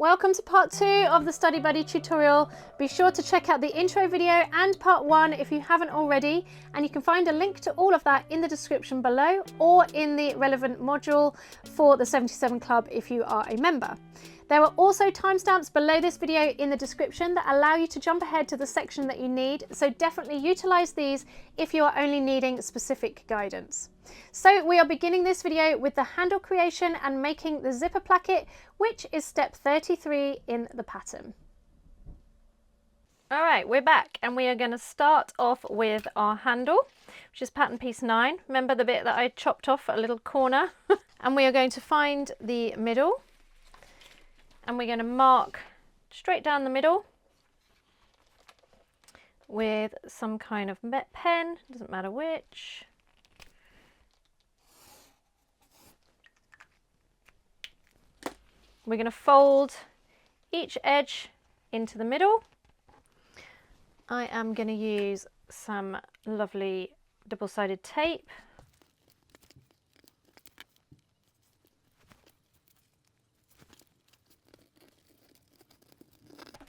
Welcome to part 2 of the Study Buddy tutorial. Be sure to check out the intro video and part 1 if you haven't already, and you can find a link to all of that in the description below or in the relevant module for the 77 Club if you are a member. There are also timestamps below this video in the description that allow you to jump ahead to the section that you need, so definitely utilise these if you are only needing specific guidance. So we are beginning this video with the handle creation and making the zipper placket, which is step 33 in the pattern. Alright, we're back and we are going to start off with our handle, which is pattern piece 9. Remember the bit that I chopped off a little corner? And we are going to find the middle. And we're going to mark straight down the middle with some kind of pen, doesn't matter which. We're going to fold each edge into the middle. I am going to use some lovely double-sided tape.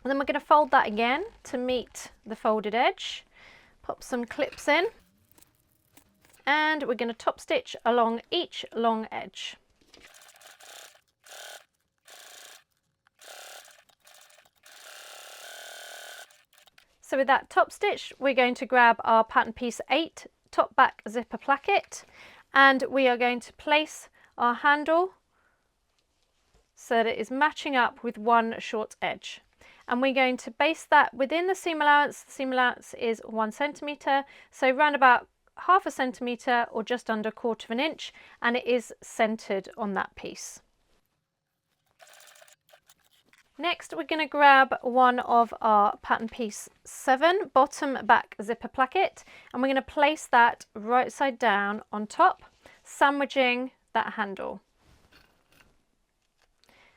And then we're going to fold that again to meet the folded edge, pop some clips in, and we're going to top stitch along each long edge. So with that top stitch, we're going to grab our pattern piece 8 top back zipper placket, and we are going to place our handle so that it is matching up with one short edge. And we're going to base that within the seam allowance. The seam allowance is 1 centimetre, so round about half a centimetre or just under 1/4 inch, and it is centred on that piece. Next, we're going to grab one of our pattern piece 7 bottom back zipper placket, and we're going to place that right side down on top, sandwiching that handle.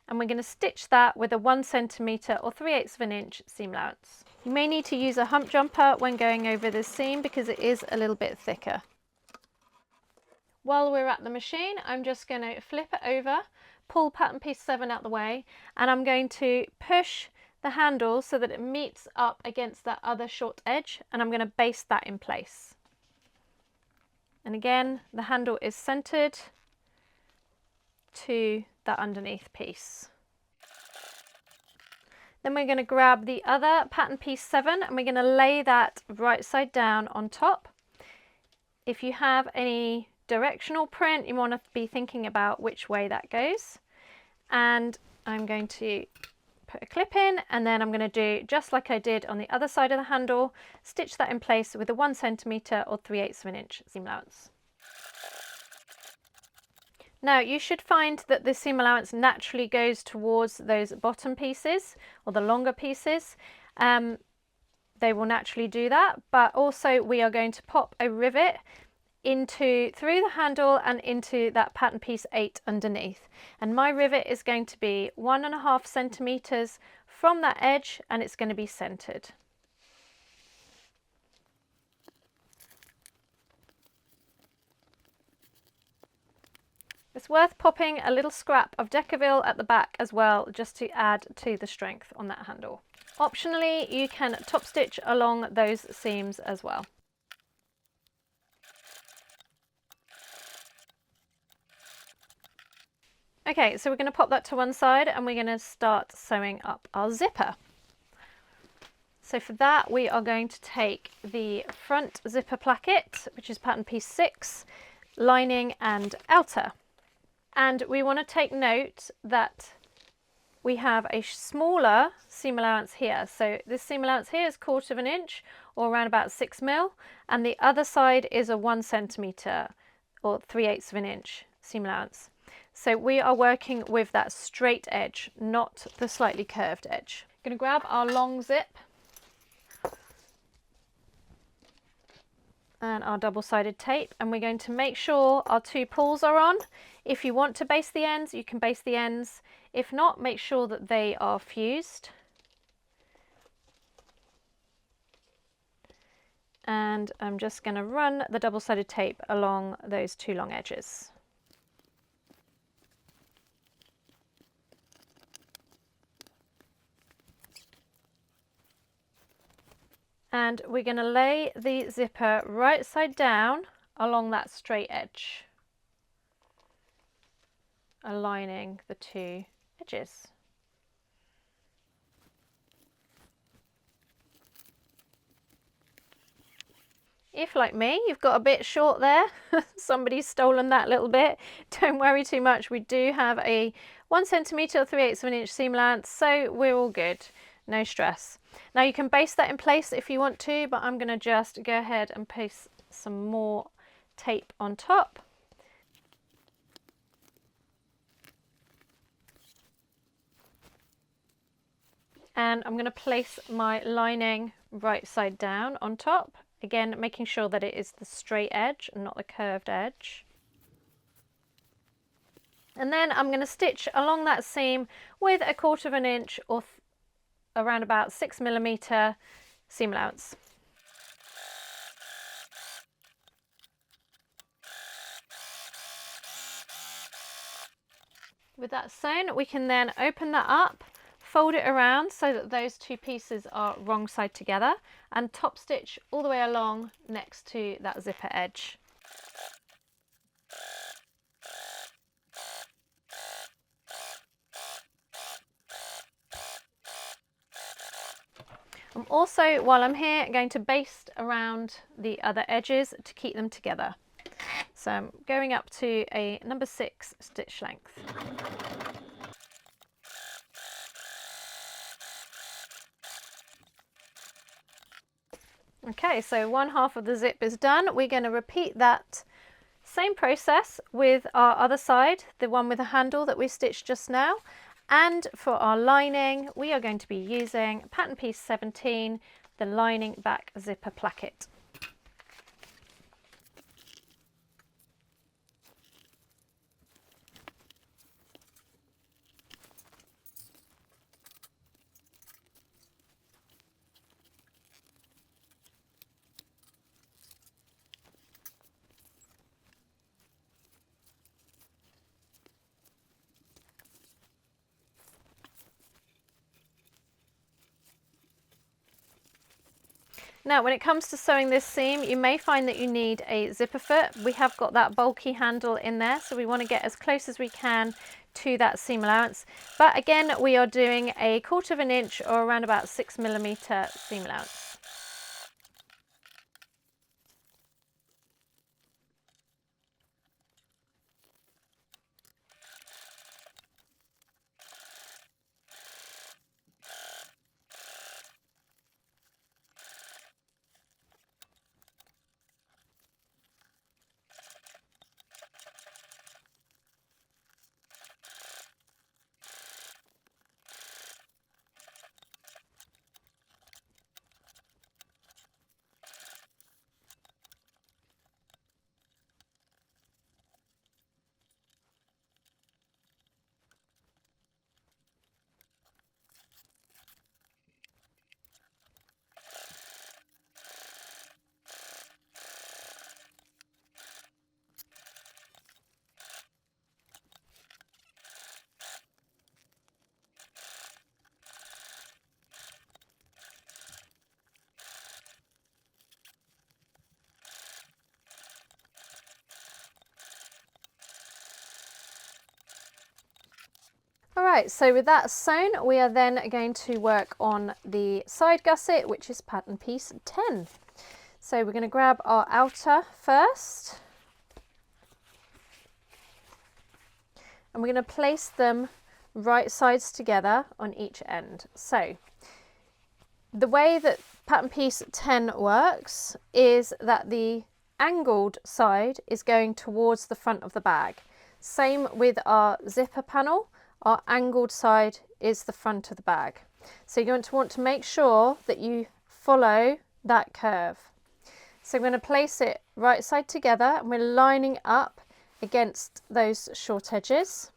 And we're going to stitch that with a 1 centimetre or 3/8 inch seam allowance. You may need to use a hump jumper when going over this seam because it is a little bit thicker. While we're at the machine, I'm just going to flip it over, pull pattern piece 7 out the way, and I'm going to push the handle so that it meets up against that other short edge, and I'm going to baste that in place. And again, the handle is centered to that underneath piece. Then we're going to grab the other pattern piece 7 and we're going to lay that right side down on top. If you have any directional print, you want to be thinking about which way that goes. And I'm going to put a clip in, and then I'm going to do just like I did on the other side of the handle, stitch that in place with a 1 centimetre or 3/8 inch seam allowance. Now you should find that the seam allowance naturally goes towards those bottom pieces or the longer pieces. They will naturally do that, but also we are going to pop a rivet through the handle and into that pattern piece 8 underneath. And my rivet is going to be 1.5 centimetres from that edge, and it's going to be centred. It's worth popping a little scrap of Decaville at the back as well, just to add to the strength on that handle. Optionally, you can top stitch along those seams as well. Okay, so we're going to pop that to one side and we're going to start sewing up our zipper. So for that, we are going to take the front zipper placket, which is pattern piece 6, lining and outer. And we want to take note that we have a smaller seam allowance here. So this seam allowance here is 1/4 inch or around about 6 mil, and the other side is a 1 centimetre or 3/8 inch seam allowance. So we are working with that straight edge, not the slightly curved edge. I'm going to grab our long zip and our double-sided tape, and we're going to make sure our 2 pulls are on. If you want to baste the ends, you can baste the ends. If not, make sure that they are fused. And I'm just going to run the double-sided tape along those 2 long edges. And we're going to lay the zipper right side down along that straight edge, aligning the two edges. If, like me, you've got a bit short there, somebody's stolen that little bit, don't worry too much. We do have a 1 centimetre or 3/8 of an inch seam allowance, so we're all good, no stress. Now you can baste that in place if you want to, but I'm going to just go ahead and paste some more tape on top. And I'm going to place my lining right side down on top. Again, making sure that it is the straight edge and not the curved edge. And then I'm going to stitch along that seam with 1/4 inch or around about 6mm seam allowance. With that sewn, we can then open that up, fold it around so that those two pieces are wrong side together, and top stitch all the way along next to that zipper edge. I'm also, while I'm here, going to baste around the other edges to keep them together. So I'm going up to a number 6 stitch length. Okay, so 1/2 of the zip is done. We're going to repeat that same process with our other side, the one with the handle that we stitched just now. And for our lining, we are going to be using pattern piece 17, the lining back zipper placket. Now, when it comes to sewing this seam, you may find that you need a zipper foot. We have got that bulky handle in there, so we want to get as close as we can to that seam allowance. But again, we are doing 1/4 inch or around about 6mm seam allowance. Alright, so with that sewn, we are then going to work on the side gusset, which is pattern piece 10. So we're going to grab our outer first, and we're going to place them right sides together on each end. So the way that pattern piece 10 works is that the angled side is going towards the front of the bag. Same with our zipper panel. Our angled side is the front of the bag. So you're going to want to make sure that you follow that curve. So we're going to place it right side together, and we're lining up against those short edges.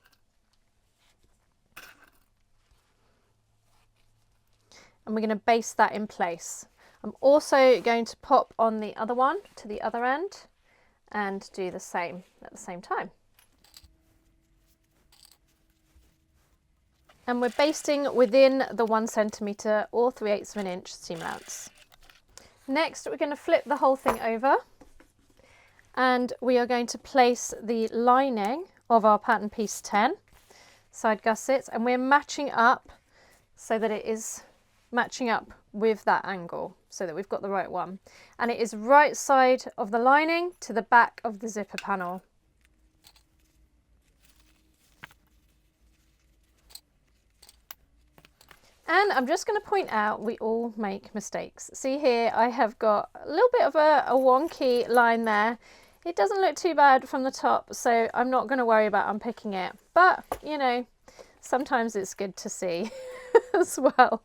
And we're going to baste that in place. I'm also going to pop on the other one to the other end and do the same at the same time. And we're basting within the 1 centimetre or 3/8 of an inch seam allowance. Next, we're going to flip the whole thing over and we are going to place the lining of our pattern piece 10 side gussets, and we're matching up so that it is matching up with that angle so that we've got the right one, and it is right side of the lining to the back of the zipper panel. And I'm just going to point out, we all make mistakes. See here, I have got a little bit of a wonky line there. It doesn't look too bad from the top, so I'm not going to worry about unpicking it. But, you know, sometimes it's good to see as well.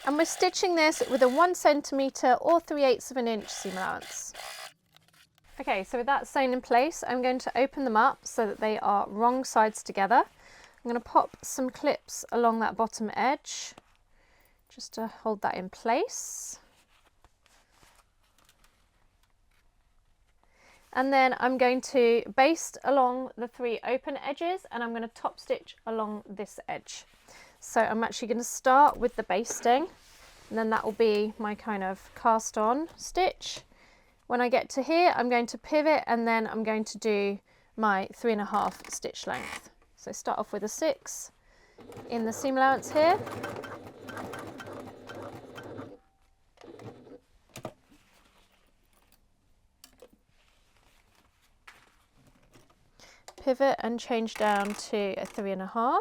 And we're stitching this with a 1 centimetre or 3/8 of an inch seam allowance. Okay, so with that sewn in place, I'm going to open them up so that they are wrong sides together. I'm going to pop some clips along that bottom edge just to hold that in place. And then I'm going to baste along the 3 open edges, and I'm going to top stitch along this edge. So I'm actually going to start with the basting, and then that will be my kind of cast on stitch. When I get to here, I'm going to pivot, and then I'm going to do my 3.5 stitch length. So start off with a 6 in the seam allowance here. Pivot and change down to a 3.5.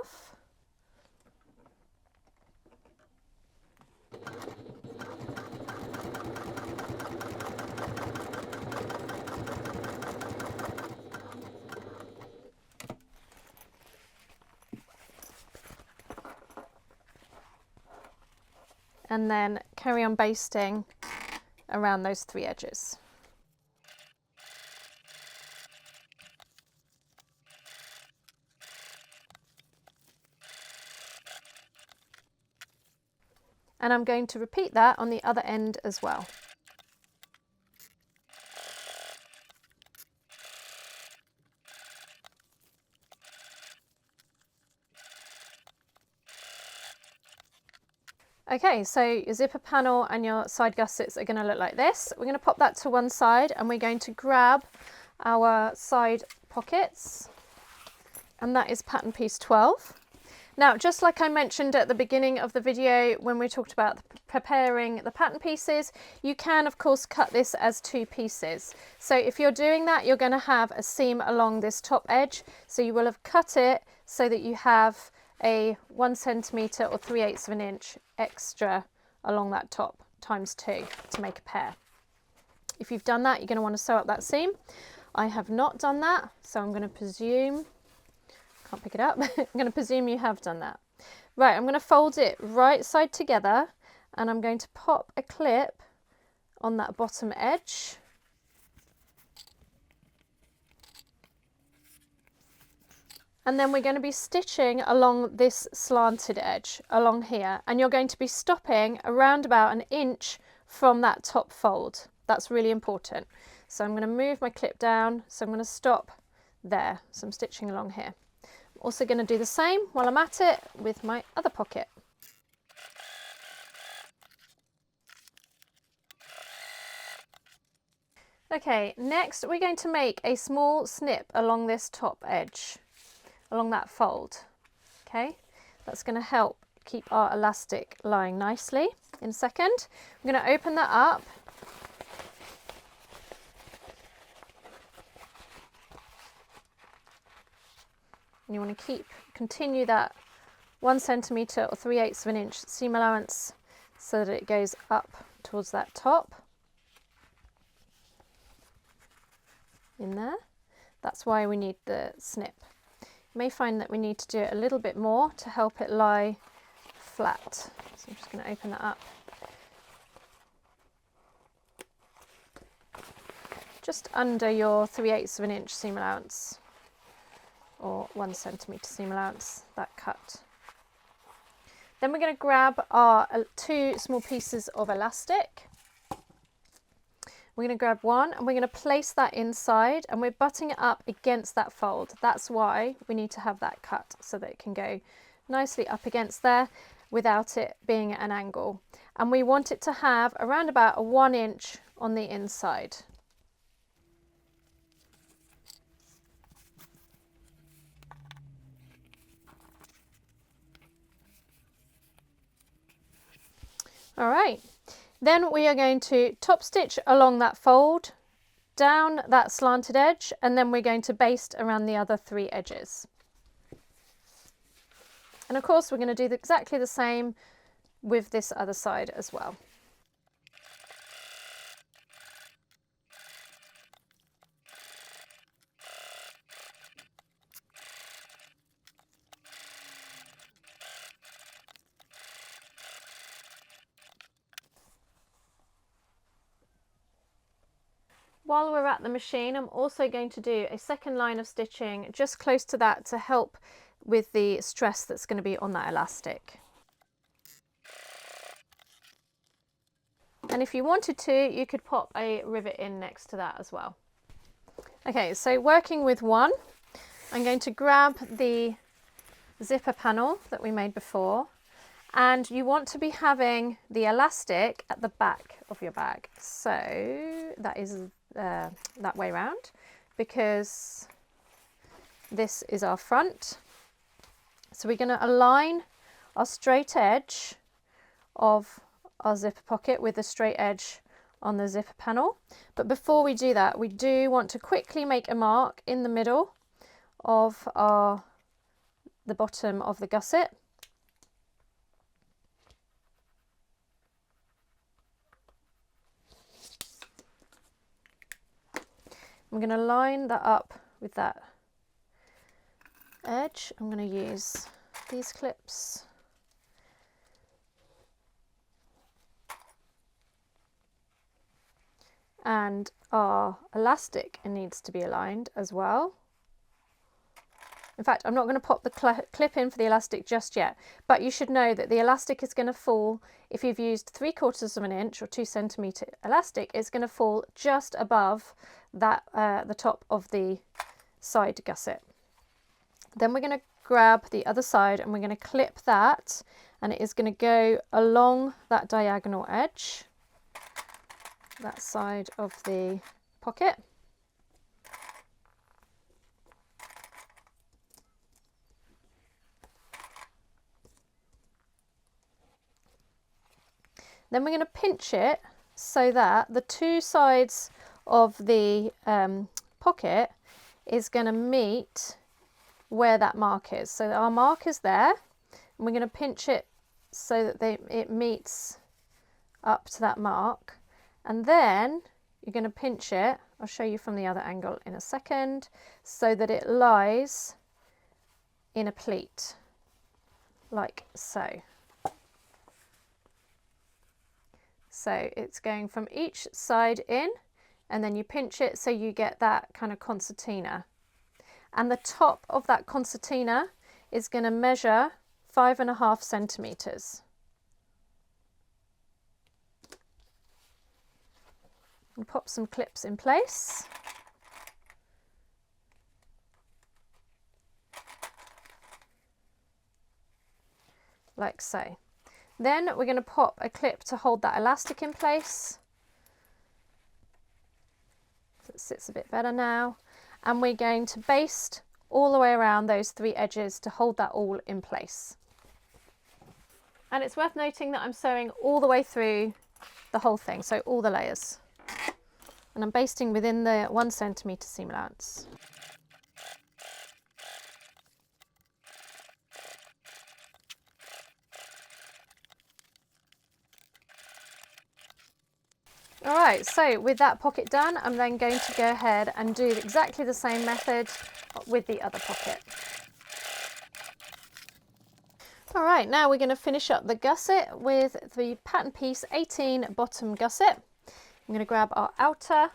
And then carry on basting around those 3 edges. And I'm going to repeat that on the other end as well. Okay, so your zipper panel and your side gussets are going to look like this. We're going to pop that to one side, and we're going to grab our side pockets, and that is pattern piece 12. Now, just like I mentioned at the beginning of the video when we talked about preparing the pattern pieces, you can of course cut this as 2 pieces. So if you're doing that, you're going to have a seam along this top edge, so you will have cut it so that you have a 1 centimetre or 3/8 of an inch extra along that top times 2 to make a pair. If you've done that, you're going to want to sew up that seam. I have not done that, so I'm going to presume, can't pick it up, I'm going to presume you have done that. Right, I'm going to fold it right side together, and I'm going to pop a clip on that bottom edge. And then we're going to be stitching along this slanted edge along here, and you're going to be stopping around about 1 inch from that top fold. That's really important. So I'm going to move my clip down, so I'm going to stop there. So I'm stitching along here. I'm also going to do the same while I'm at it with my other pocket. Okay, next we're going to make a small snip along this top edge, along that fold. Okay, that's going to help keep our elastic lying nicely. In a second, I'm going to open that up. And you want to continue that 1 centimetre or 3/8 of an inch seam allowance so that it goes up towards that top. In there. That's why we need the snip. You may find that we need to do it a little bit more to help it lie flat. So I'm just going to open that up. Just under your 3/8 of an inch seam allowance, or 1 centimetre seam allowance, that cut. Then we're going to grab our 2 small pieces of elastic. We're going to grab one and we're going to place that inside, and we're butting it up against that fold. That's why we need to have that cut, so that it can go nicely up against there. without it being at an angle. And we want it to have around about a 1 inch on the inside. All right, then we are going to top stitch along that fold, down that slanted edge, and then we're going to baste around the other 3 edges. And of course we're going to do exactly the same with this other side as well. While we're at the machine, I'm also going to do a second line of stitching just close to that to help with the stress that's going to be on that elastic. And if you wanted to, you could pop a rivet in next to that as well. Okay, so working with one, I'm going to grab the zipper panel that we made before, and you want to be having the elastic at the back of your bag. So that is that way around, because this is our front. So we're going to align our straight edge of our zipper pocket with the straight edge on the zipper panel. But before we do that, we do want to quickly make a mark in the middle of the bottom of the gusset. I'm going to line that up with that edge. I'm going to use these clips. And our elastic needs to be aligned as well. In fact, I'm not going to pop the clip in for the elastic just yet, but you should know that the elastic is going to fall, if you've used 3/4 of an inch or 2 centimetre elastic, it's going to fall just above that the top of the side gusset. Then we're going to grab the other side and we're going to clip that, and it is going to go along that diagonal edge, that side of the pocket. Then we're going to pinch it so that the 2 sides of the pocket is going to meet where that mark is. So our mark is there, and we're going to pinch it so that it meets up to that mark. And then you're going to pinch it, I'll show you from the other angle in a second, so that it lies in a pleat, like so. So it's going from each side in, and then you pinch it so you get that kind of concertina. And the top of that concertina is going to measure 5.5 centimetres. And pop some clips in place. Like so. Then we're going to pop a clip to hold that elastic in place. So it sits a bit better now. And we're going to baste all the way around those 3 edges to hold that all in place. And it's worth noting that I'm sewing all the way through the whole thing, so all the layers. And I'm basting within the 1 centimetre seam allowance. Alright, so with that pocket done, I'm then going to go ahead and do exactly the same method with the other pocket. Alright, now we're going to finish up the gusset with the Pattern Piece 18 bottom gusset. I'm going to grab our outer,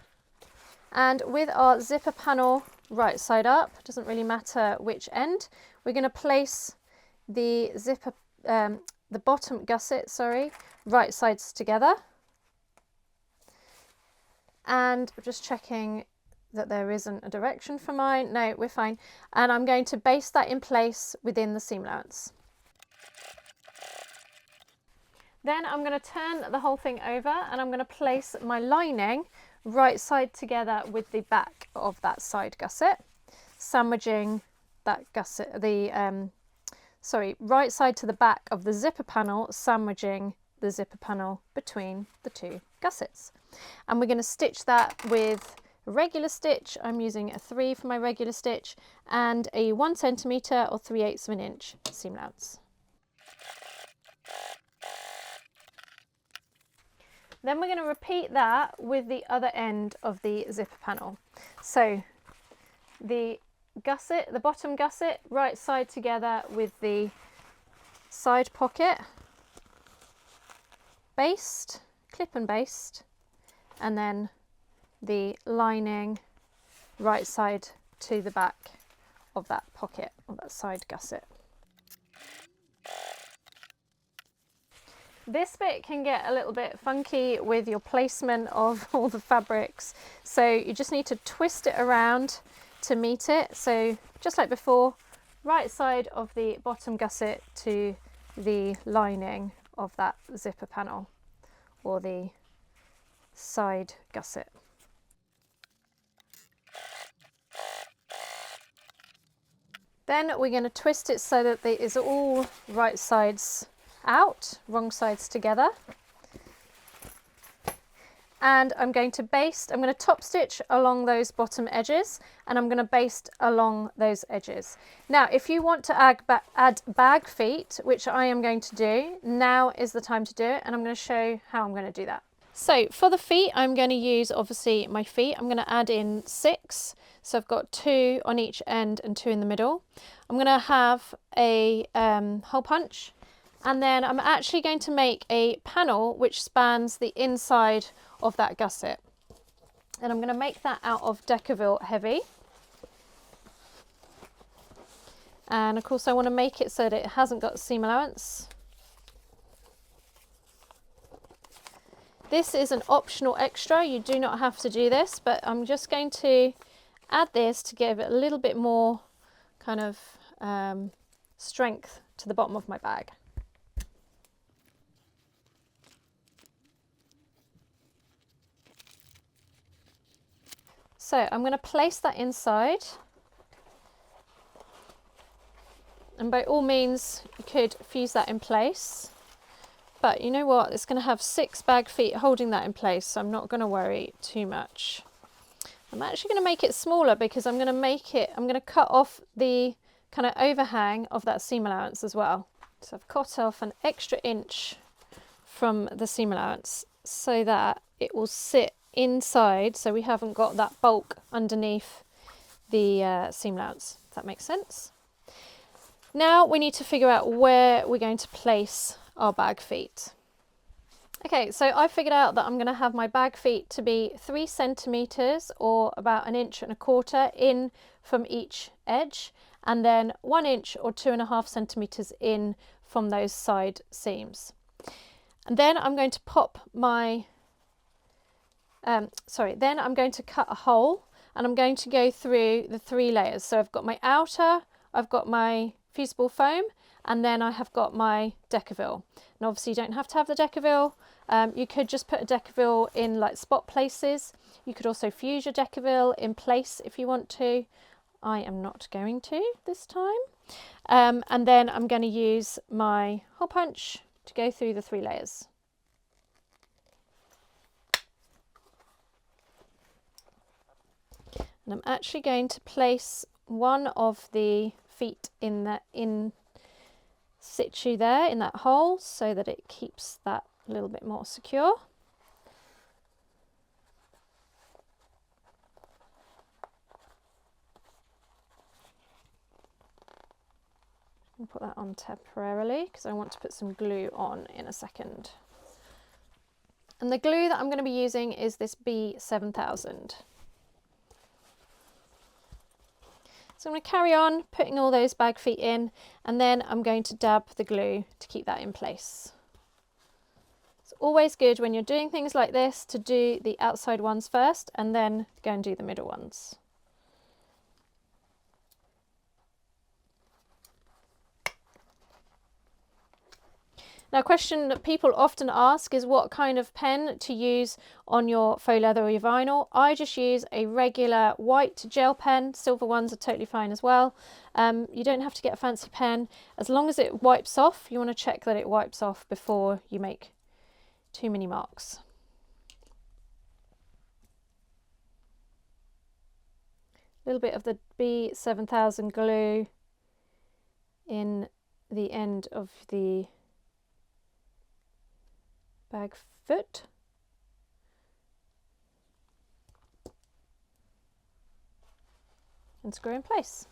and with our zipper panel right side up, doesn't really matter which end, we're going to place the zipper, the bottom gusset, right sides together. And just checking that there isn't a direction for mine. No, we're fine. And I'm going to baste that in place within the seam allowance. Then I'm going to turn the whole thing over and I'm going to place my lining right side together with the back of that side gusset, sandwiching that gusset, right side to the back of the zipper panel, sandwiching the zipper panel between the two gussets. And we're going to stitch that with a regular stitch. I'm using a 3 for my regular stitch and a 1 centimetre or 3/8 of an inch seam allowance. Then we're going to repeat that with the other end of the zipper panel. So the gusset, the bottom gusset, right side together with the side pocket, baste, clip and baste, and then the lining right side to the back of that pocket, of that side gusset. This bit can get a little bit funky with your placement of all the fabrics, so you just need to twist it around to meet it. So just like before, right side of the bottom gusset to the lining of that zipper panel or the side gusset. Then we're going to twist it so that it is all right sides out, wrong sides together. And I'm going to baste, I'm going to top stitch along those bottom edges and I'm going to baste along those edges. Now if you want to add bag feet, which I am going to do, now is the time to do it, and I'm going to show how I'm going to do that. So for the feet, I'm going to use obviously my feet. I'm going to add in 6. So I've got 2 on each end and 2 in the middle. I'm going to have a hole punch, and then I'm actually going to make a panel which spans the inside of that gusset. And I'm going to make that out of Deckerville heavy. And of course I want to make it so that it hasn't got seam allowance. This is an optional extra, you do not have to do this, but I'm just going to add this to give it a little bit more kind of strength to the bottom of my bag. So I'm going to place that inside, and by all means you could fuse that in place. But you know what, it's going to have 6 bag feet holding that in place, so I'm not going to worry too much. I'm actually going to make it smaller because I'm going to cut off the kind of overhang of that seam allowance as well. So I've cut off an extra inch from the seam allowance so that it will sit inside, so we haven't got that bulk underneath the seam allowance, if that makes sense. Now we need to figure out where we're going to place our bag feet. Okay, so I figured out that I'm going to have my bag feet to be 3 centimetres or about 1.25 inches in from each edge, and then 1 inch or 2.5 centimetres in from those side seams. And then I'm going to pop my, then I'm going to cut a hole, and I'm going to go through the 3 layers. So I've got my outer, I've got my fusible foam, and then I have got my Deckerville. And obviously you don't have to have the Deckerville. You could just put a Deckerville in like spot places. You could also fuse your Deckerville in place if you want to. I am not going to this time. And then I'm going to use my hole punch to go through the 3 layers. And I'm actually going to place one of the feet in situ there in that hole so that it keeps that a little bit more secure. I'll put that on temporarily because I want to put some glue on in a second. And the glue that I'm going to be using is this B7000. So I'm going to carry on putting all those bag feet in, and then I'm going to dab the glue to keep that in place. It's always good when you're doing things like this to do the outside ones first and then go and do the middle ones. Now, a question that people often ask is what kind of pen to use on your faux leather or your vinyl. I just use a regular white gel pen. Silver ones are totally fine as well. You don't have to get a fancy pen. As long as it wipes off, you want to check that it wipes off before you make too many marks. A little bit of the B7000 glue in the end of the bag foot. And screw in place.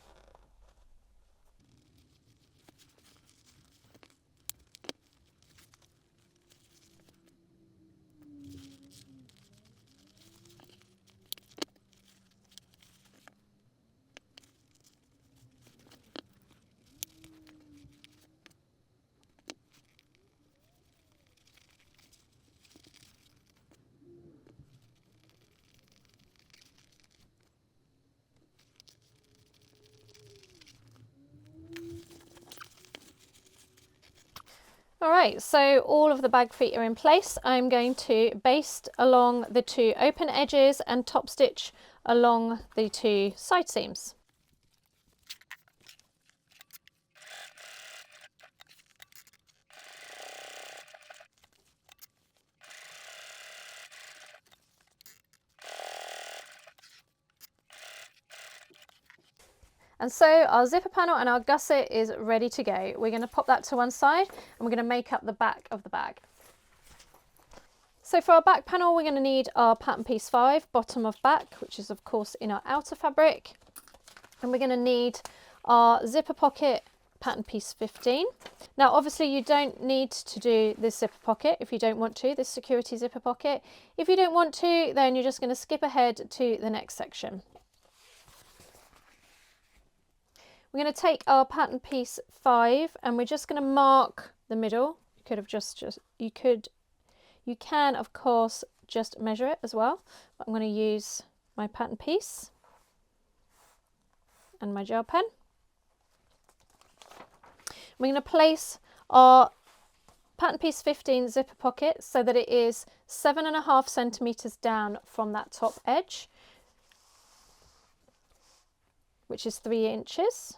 Alright, so all of the bag feet are in place. I'm going to baste along the two open edges and top stitch along the two side seams. And so our zipper panel and our gusset is ready to go. We're going to pop that to one side and we're going to make up the back of the bag. So for our back panel, we're going to need our pattern piece 5, bottom of back, which is of course in our outer fabric. And we're going to need our zipper pocket, pattern piece 15. Now obviously you don't need to do this zipper pocket if you don't want to, this security zipper pocket. If you don't want to, then you're just going to skip ahead to the next section. We're going to take our pattern piece 5 and we're just going to mark the middle. You could have you can of course just measure it as well, but I'm going to use my pattern piece and my gel pen. We're going to place our pattern piece 15 zipper pocket so that it is 7.5 centimeters down from that top edge, which is 3 inches.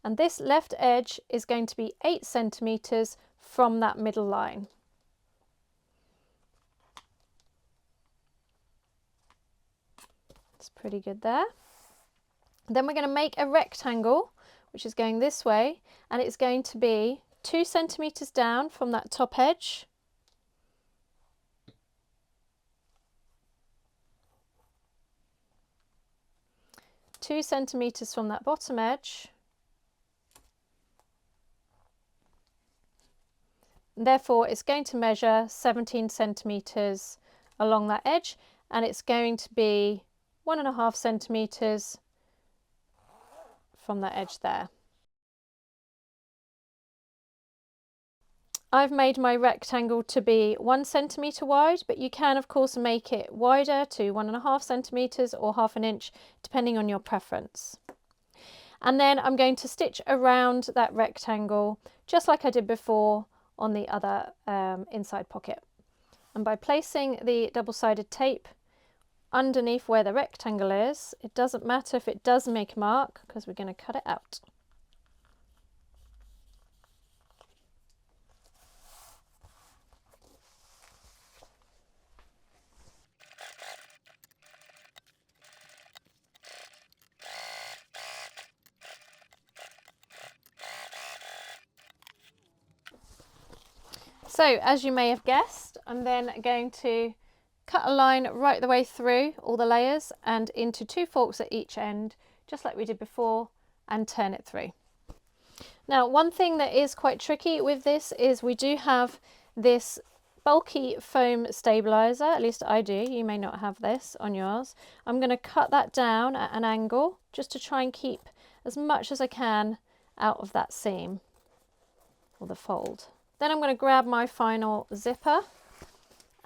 And this left edge is going to be 8 centimeters from that middle line. It's pretty good there. Then we're going to make a rectangle, which is going this way, and it's going to be 2 centimeters down from that top edge. Two centimeters from that bottom edge. Therefore, it's going to measure 17 centimeters along that edge, and it's going to be 1.5 centimeters from that edge there. I've made my rectangle to be 1 centimeter wide, but you can of course make it wider to 1.5 centimeters or 1/2 inch, depending on your preference. And then I'm going to stitch around that rectangle, just like I did before on the other inside pocket. And by placing the double-sided tape underneath where the rectangle is, it doesn't matter if it does make a mark because we're going to cut it out. So as you may have guessed, I'm then going to cut a line right the way through all the layers and into 2 forks at each end, just like we did before, and turn it through. Now, one thing that is quite tricky with this is we do have this bulky foam stabilizer, at least I do, you may not have this on yours. I'm going to cut that down at an angle just to try and keep as much as I can out of that seam or the fold. Then I'm going to grab my final zipper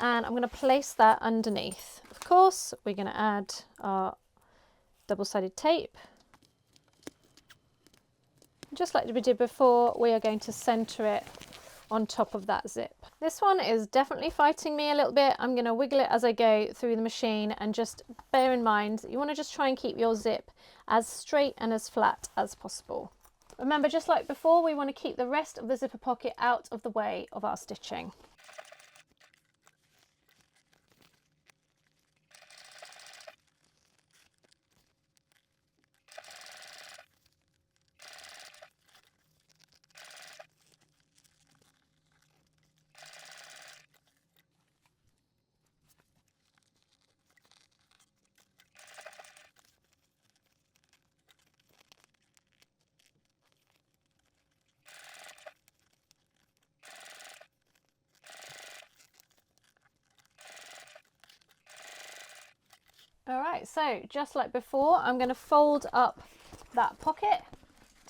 and I'm going to place that underneath. Of course, we're going to add our double-sided tape. Just like we did before, we are going to center it on top of that zip. This one is definitely fighting me a little bit. I'm going to wiggle it as I go through the machine, and just bear in mind you want to just try and keep your zip as straight and as flat as possible. Remember, just like before, we want to keep the rest of the zipper pocket out of the way of our stitching. Alright, so just like before, I'm going to fold up that pocket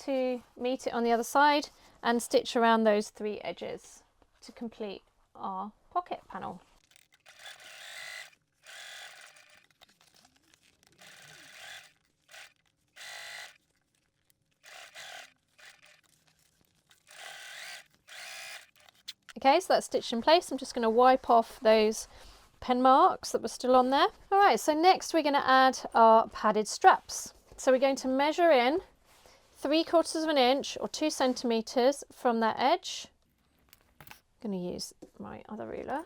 to meet it on the other side and stitch around those 3 edges to complete our pocket panel. Okay, so that's stitched in place. I'm just going to wipe off those pen marks that were still on there. All right, so next we're going to add our padded straps. So we're going to measure in 3/4 of an inch or 2 centimeters from that edge. I'm going to use my other ruler,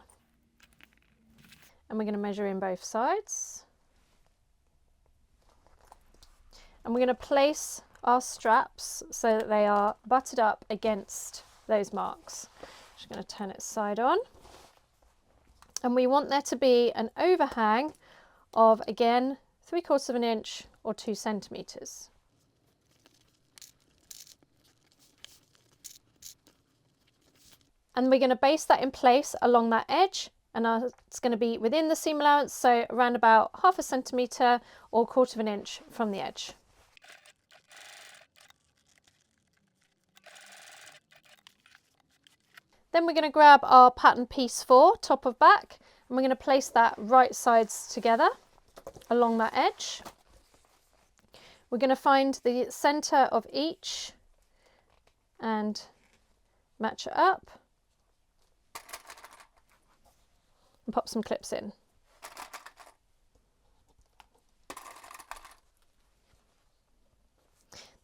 and we're going to measure in both sides. And we're going to place our straps so that they are butted up against those marks. Just going to turn it side on. And we want there to be an overhang of, again, 3/4 of an inch or 2 centimeters. And we're going to base that in place along that edge, and it's going to be within the seam allowance, so around about 1/2 centimetre or 1/4 of an inch from the edge. Then we're going to grab our pattern piece 4, top of back, and we're going to place that right sides together along that edge. We're going to find the centre of each and match it up and pop some clips in.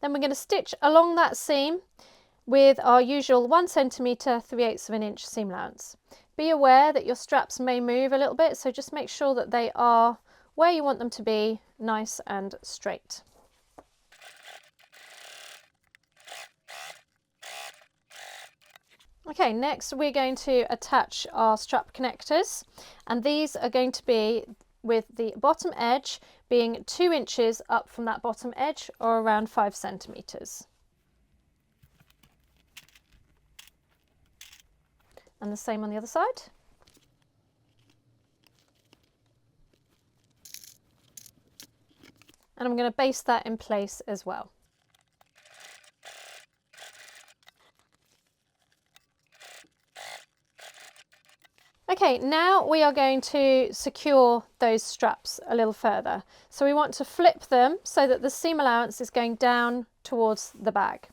Then we're going to stitch along that seam with our usual 1 centimetre 3/8 of an inch seam allowance. Be aware that your straps may move a little bit, so just make sure that they are where you want them to be, nice and straight. Okay, next we're going to attach our strap connectors, and these are going to be with the bottom edge being 2 inches up from that bottom edge, or around 5 centimetres. And the same on the other side. And I'm going to base that in place as well. Okay, now we are going to secure those straps a little further. So we want to flip them so that the seam allowance is going down towards the bag.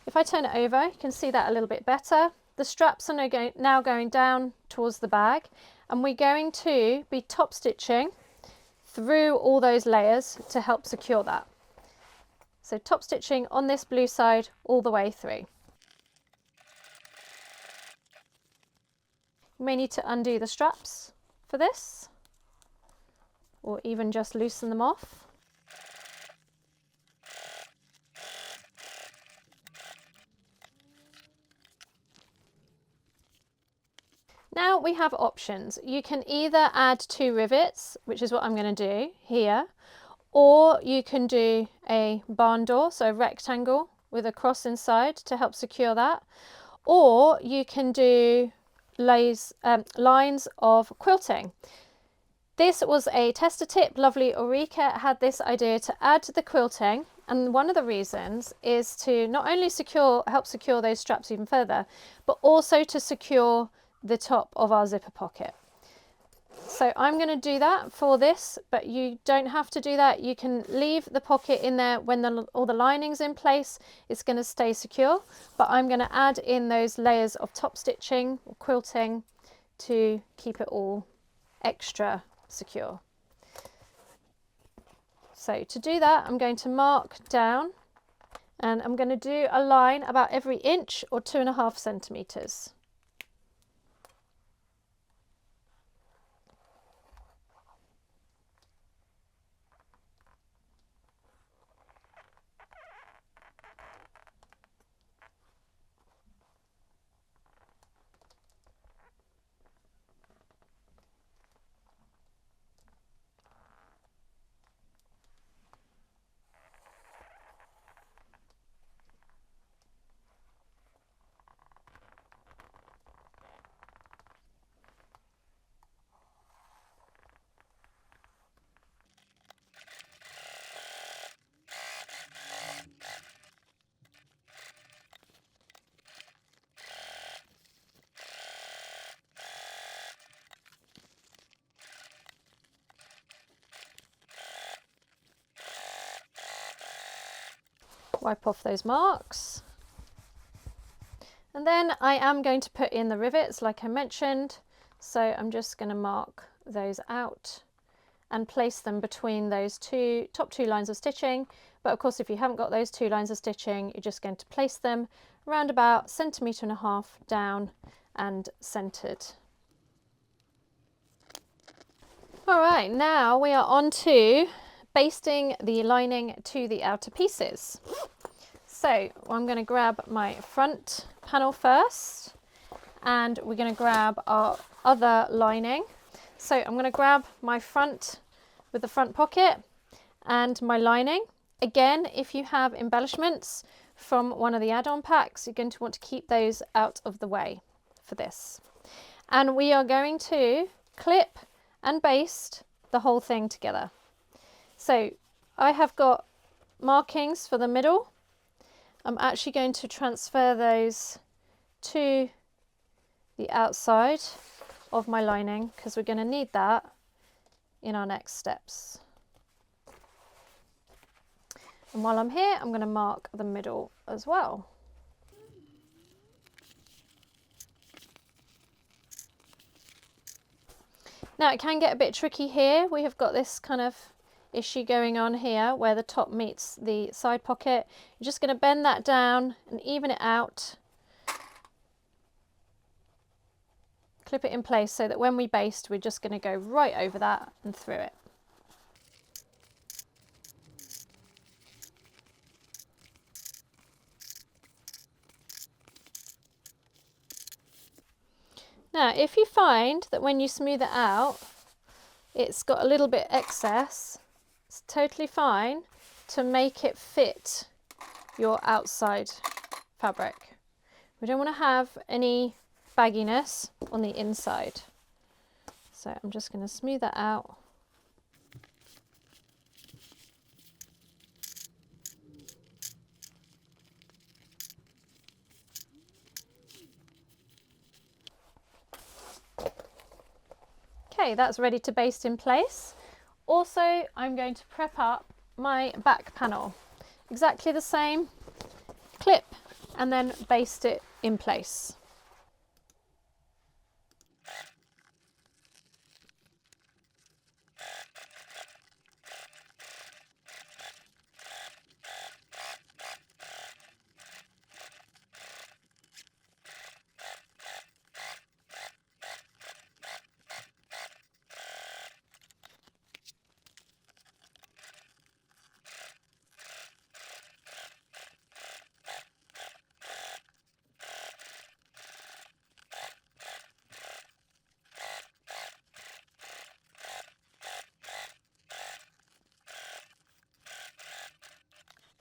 If I turn it over, you can see that a little bit better. The straps are now going down towards the bag, and we're going to be top stitching through all those layers to help secure that. So top stitching on this blue side all the way through. You may need to undo the straps for this, or even just loosen them off. Now we have options. You can either add 2 rivets, which is what I'm going to do here, or you can do a barn door, so a rectangle with a cross inside to help secure that, or you can do lines of quilting. This was a tester tip. Lovely Ulrika had this idea to add the quilting, and one of the reasons is to not only help secure those straps even further, but also to secure the top of our zipper pocket. So I'm going to do that for this, but you don't have to do that. You can leave the pocket in there when all the lining's in place. It's going to stay secure, but I'm going to add in those layers of top stitching or quilting to keep it all extra secure. So to do that, I'm going to mark down, and I'm going to do a line about every inch or 2.5 centimeters. Wipe off those marks, and then I am going to put in the rivets like I mentioned, so I'm just going to mark those out and place them between those top two lines of stitching. But of course, if you haven't got those 2 lines of stitching, you're just going to place them around about 1.5 centimeters down and centered. All right, now we are on to basting the lining to the outer pieces. So I'm going to grab my front panel first, and we're going to grab our other lining. So I'm going to grab my front with the front pocket and my lining. Again, if you have embellishments from one of the add-on packs, you're going to want to keep those out of the way for this. And we are going to clip and baste the whole thing together. So I have got markings for the middle. I'm actually going to transfer those to the outside of my lining because we're going to need that in our next steps. And while I'm here, I'm going to mark the middle as well. Now it can get a bit tricky here. We have got this kind of issue going on here where the top meets the side pocket. You're just going to bend that down and even it out. Clip it in place so that when we baste, we're just going to go right over that and through it. Now, if you find that when you smooth it out, it's got a little bit excess, it's totally fine to make it fit your outside fabric. We don't want to have any bagginess on the inside. So I'm just going to smooth that out. Okay, that's ready to baste in place. Also, I'm going to prep up my back panel. Exactly the same, clip and then baste it in place.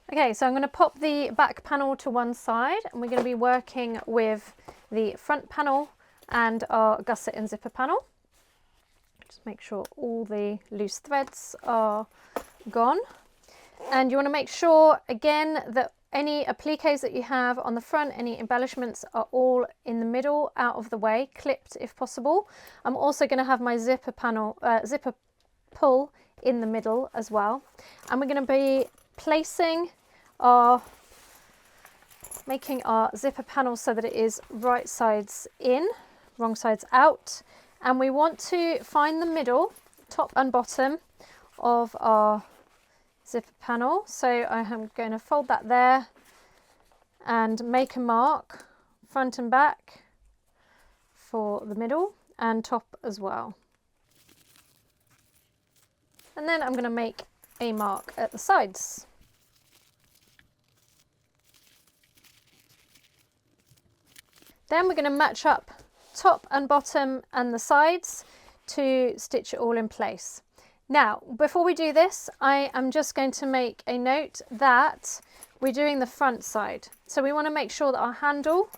Okay, so I'm going to pop the back panel to one side and we're going to be working with the front panel and our gusset and zipper panel. Just make sure all the loose threads are gone. And you want to make sure again that any appliques that you have on the front, any embellishments are all in the middle, out of the way, clipped if possible. I'm also going to have my zipper panel, zipper pull in the middle as well. And we're going to be placing making our zipper panel so that it is right sides in, wrong sides out. And we want to find the middle, top and bottom of our zipper panel. So I am going to fold that there and make a mark front and back for the middle and top as well. And then I'm going to make a mark at the sides. Then we're going to match up top and bottom and the sides to stitch it all in place. Now, before we do this, I am just going to make a note that we're doing the front side. So we want to make sure that our handle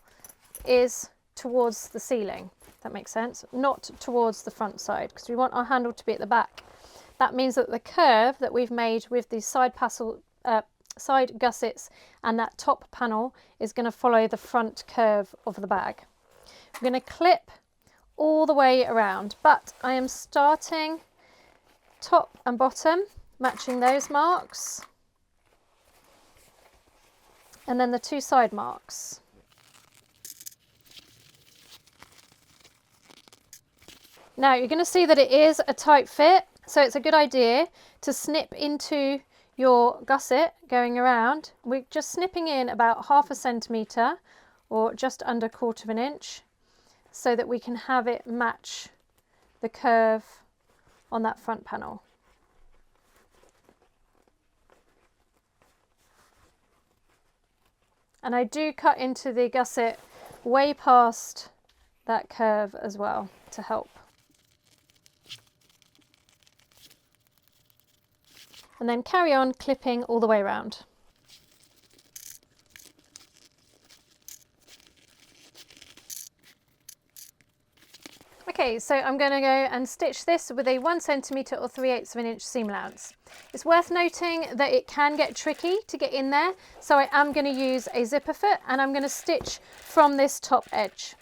is towards the ceiling. That makes sense? Not towards the front side, because we want our handle to be at the back. That means that the curve that we've made with the side gussets and that top panel is going to follow the front curve of the bag. I'm going to clip all the way around, but I am starting top and bottom, matching those marks, and then the two side marks. Now you're going to see that it is a tight fit, so it's a good idea to snip into your gusset going around. We're just snipping in about 1/2 centimetre or just under 1/4 inch so that we can have it match the curve on that front panel. And I do cut into the gusset way past that curve as well to help. And then carry on clipping all the way around. Okay, so I'm going to go and stitch this with a 1 centimetre or 3/8 inch seam allowance. It's worth noting that it can get tricky to get in there, so I am going to use a zipper foot and I'm going to stitch from this top edge.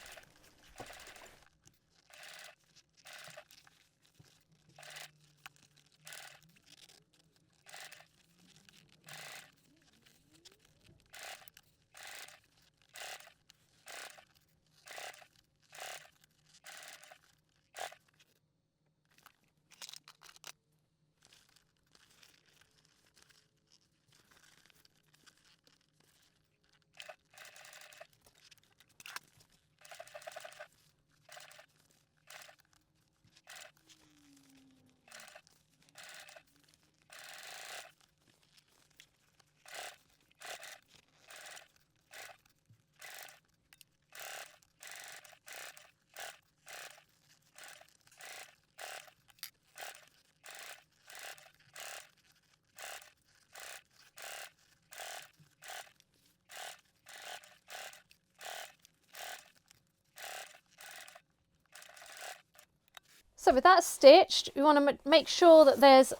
So with that stitched, we want to make sure that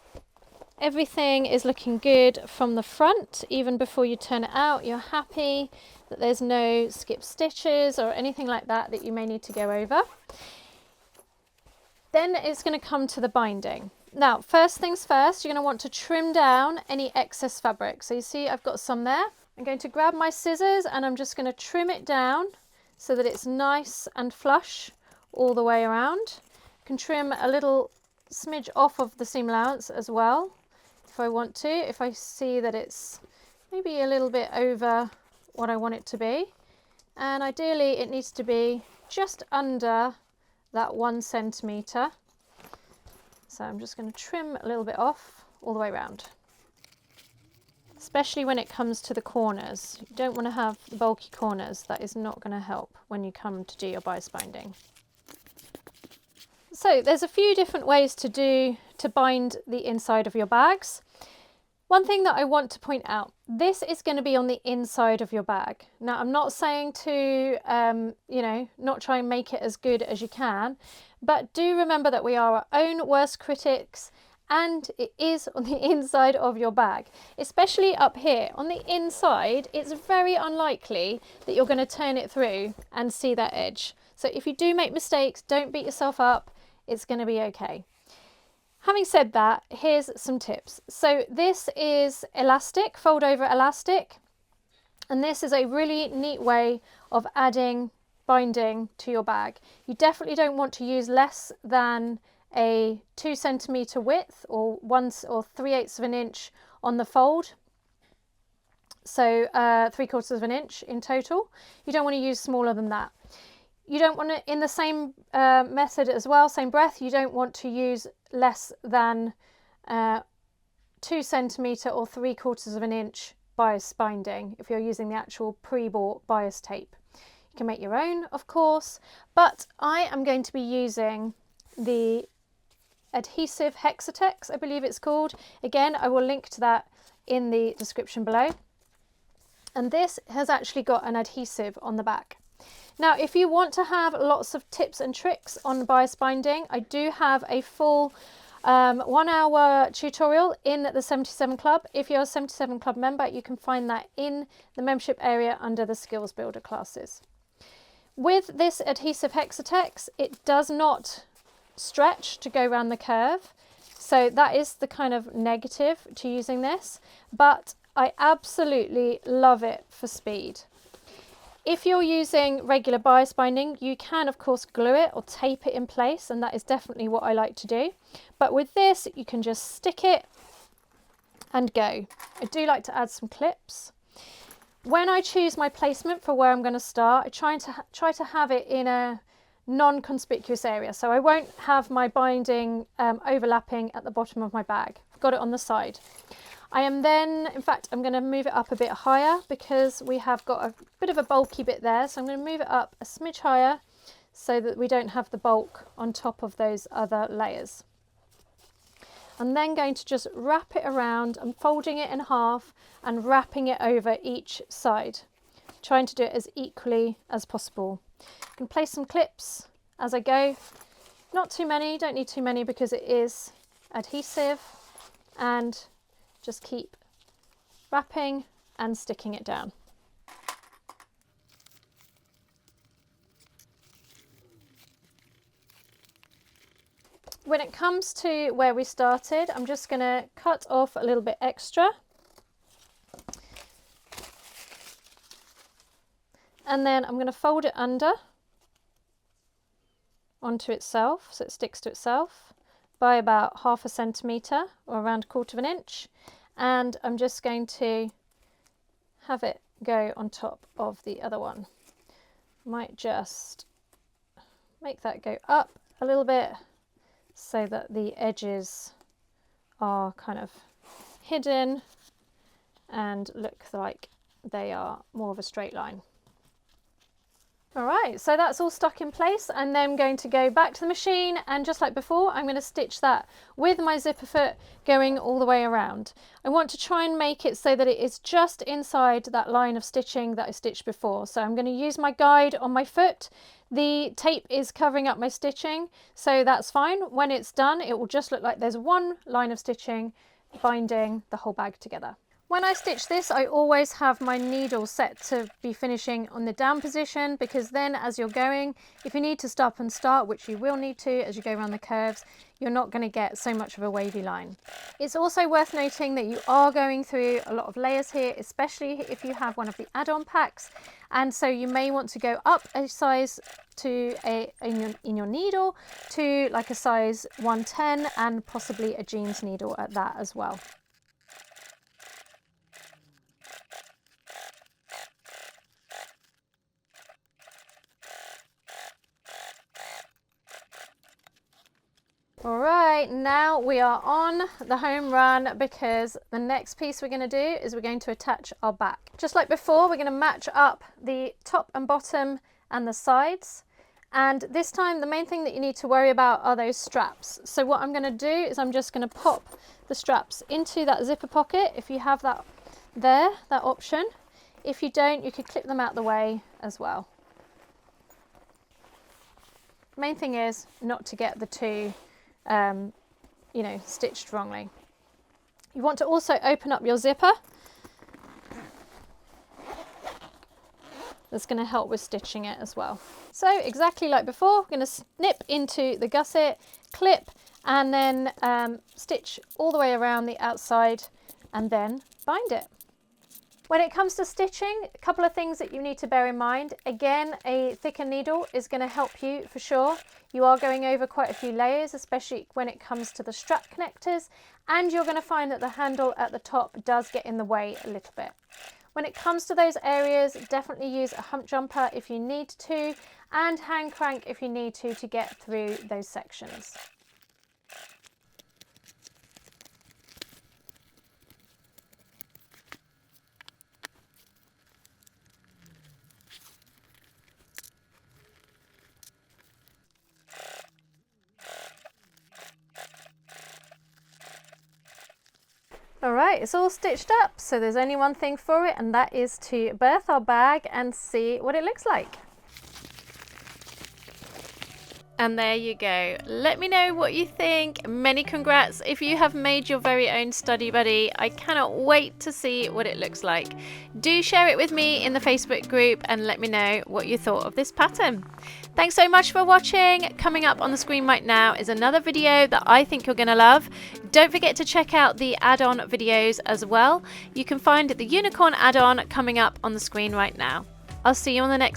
everything is looking good from the front. Even before you turn it out, you're happy that there's no skip stitches or anything like that that you may need to go over. Then it's going to come to the binding. Now, first things first, you're going to want to trim down any excess fabric. So you see I've got some there. I'm going to grab my scissors and I'm just going to trim it down so that it's nice and flush all the way around. Can trim a little smidge off of the seam allowance as well if I want to, if I see that it's maybe a little bit over what I want it to be, and ideally it needs to be just under that 1 centimetre. So I'm just going to trim a little bit off all the way around, especially when it comes to the corners. You don't want to have the bulky corners. That is not going to help when you come to do your bias binding. So there's a few different ways to bind the inside of your bags. One thing that I want to point out, this is going to be on the inside of your bag. Now I'm not saying to, not try and make it as good as you can, but do remember that we are our own worst critics and it is on the inside of your bag, especially up here on the inside. It's very unlikely that you're going to turn it through and see that edge. So if you do make mistakes, don't beat yourself up. It's going to be okay. Having said that, here's some tips. So this is elastic, fold over elastic, and this is a really neat way of adding binding to your bag. You definitely don't want to use less than a 2 centimetre width or 3/8 of an inch on the fold. So 3/4 of an inch in total. You don't want to use smaller than that. You don't want to, in the same method as well, same breath, you don't want to use less than 2 centimetre or 3/4 of an inch bias binding if you're using the actual pre-bought bias tape. You can make your own, of course, but I am going to be using the adhesive Hexatex, I believe it's called. Again, I will link to that in the description below. And this has actually got an adhesive on the back. Now, if you want to have lots of tips and tricks on bias binding, I do have a full 1 hour tutorial in the 77 Club. If you're a 77 Club member, you can find that in the membership area under the Skills Builder classes. With this adhesive Hexatex, it does not stretch to go around the curve. So that is the kind of negative to using this, but I absolutely love it for speed. If you're using regular bias binding, you can of course glue it or tape it in place, and that is definitely what I like to do. But with this, you can just stick it and go. I do like to add some clips. When I choose my placement for where I'm going to start, I try to have it in a non-conspicuous area. So I won't have my binding overlapping at the bottom of my bag. I've got it on the side. I am then, in fact, I'm going to move it up a bit higher because we have got a bit of a bulky bit there. So I'm going to move it up a smidge higher so that we don't have the bulk on top of those other layers. I'm then going to just wrap it around. I'm folding it in half and wrapping it over each side, trying to do it as equally as possible. You can place some clips as I go. Not too many, don't need too many because it is adhesive, and just keep wrapping and sticking it down. When it comes to where we started, I'm just going to cut off a little bit extra. And then I'm going to fold it under onto itself, so it sticks to itself, by about 1/2 centimetre or around 1/4 of an inch. And I'm just going to have it go on top of the other one. Might just make that go up a little bit so that the edges are kind of hidden and look like they are more of a straight line. All right, so that's all stuck in place, and then I'm going to go back to the machine, and just like before, I'm going to stitch that with my zipper foot going all the way around. I want to try and make it so that it is just inside that line of stitching that I stitched before. So I'm going to use my guide on my foot. The tape is covering up my stitching, so that's fine. When it's done, it will just look like there's one line of stitching binding the whole bag together. When I stitch this, I always have my needle set to be finishing on the down position, because then as you're going, if you need to stop and start, which you will need to as you go around the curves, you're not going to get so much of a wavy line. It's also worth noting that you are going through a lot of layers here, especially if you have one of the add-on packs, and so you may want to go up a size in your needle to like a size 110, and possibly a jeans needle at that as well. All right, now we are on the home run, because the next piece we're going to do is we're going to attach our back. Just like before, we're going to match up the top and bottom and the sides. And this time, the main thing that you need to worry about are those straps. So what I'm going to do is I'm just going to pop the straps into that zipper pocket, if you have that there, that option. If you don't, you could clip them out the way as well. Main thing is not to get the two you know, stitched wrongly. You want to also open up your zipper. That's going to help with stitching it as well. So exactly like before, we're going to snip into the gusset, clip, and then stitch all the way around the outside and then bind it. When it comes to stitching, a couple of things that you need to bear in mind. Again, a thicker needle is going to help you for sure. You are going over quite a few layers, especially when it comes to the strap connectors, and you're going to find that the handle at the top does get in the way a little bit. When it comes to those areas, definitely use a hump jumper if you need to, and hand crank if you need to get through those sections. Alright, it's all stitched up, so there's only one thing for it, and that is to birth our bag and see what it looks like. And there you go. Let me know what you think. Many congrats if you have made your very own study buddy. I cannot wait to see what it looks like. Do share it with me in the Facebook group and let me know what you thought of this pattern. Thanks so much for watching. Coming up on the screen right now is another video that I think you're going to love. Don't forget to check out the add-on videos as well. You can find the unicorn add-on coming up on the screen right now. I'll see you on the next